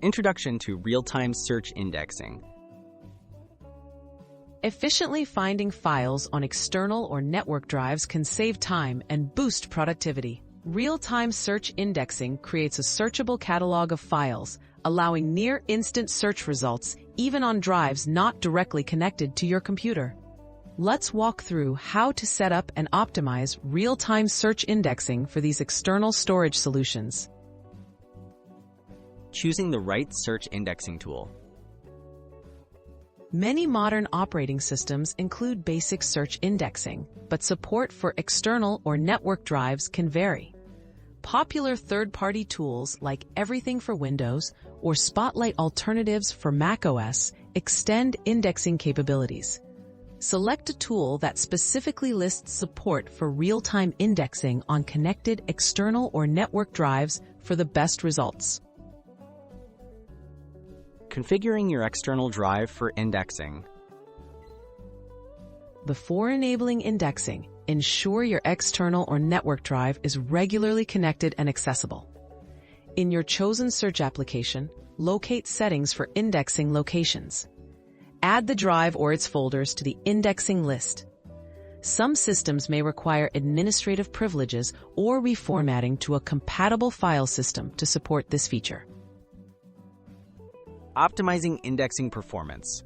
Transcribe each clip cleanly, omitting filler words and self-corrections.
Introduction to Real-Time Search Indexing. Efficiently finding files on external or network drives can save time and boost productivity. Real-time search indexing creates a searchable catalog of files, allowing near-instant search results even on drives not directly connected to your computer. Let's walk through how to set up and optimize real-time search indexing for these external storage solutions. Choosing the right search indexing tool. Many modern operating systems include basic search indexing, but support for external or network drives can vary. Popular third-party tools like Everything for Windows or Spotlight alternatives for macOS extend indexing capabilities. Select a tool that specifically lists support for real-time indexing on connected external or network drives for the best results. Configuring your external drive for indexing. Before enabling indexing, ensure your external or network drive is regularly connected and accessible. In your chosen search application, locate settings for indexing locations. Add the drive or its folders to the indexing list. Some systems may require administrative privileges or reformatting to a compatible file system to support this feature. Optimizing indexing performance.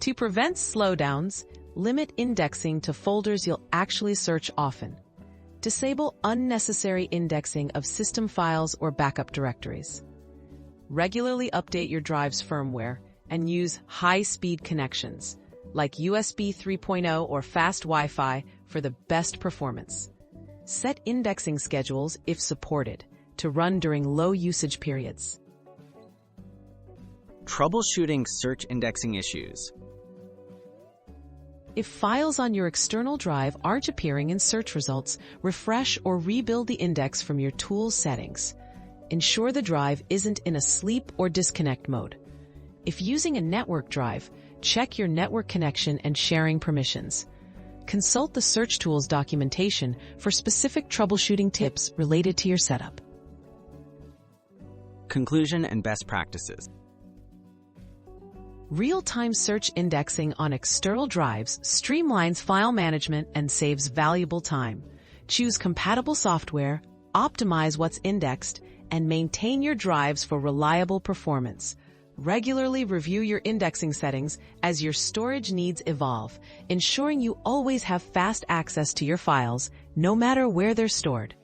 To prevent slowdowns, limit indexing to folders you'll actually search often. Disable unnecessary indexing of system files or backup directories. Regularly update your drive's firmware and use high-speed connections, like USB 3.0 or fast Wi-Fi, for the best performance. Set indexing schedules, if supported, to run during low usage periods. Troubleshooting search indexing issues. If files on your external drive aren't appearing in search results, refresh or rebuild the index from your tool's settings. Ensure the drive isn't in a sleep or disconnect mode. If using a network drive, check your network connection and sharing permissions. Consult the Search Tools documentation for specific troubleshooting tips related to your setup. Conclusion and best practices. Real-time search indexing on external drives streamlines file management and saves valuable time. Choose compatible software, optimize what's indexed, and maintain your drives for reliable performance. Regularly review your indexing settings as your storage needs evolve, ensuring you always have fast access to your files, no matter where they're stored.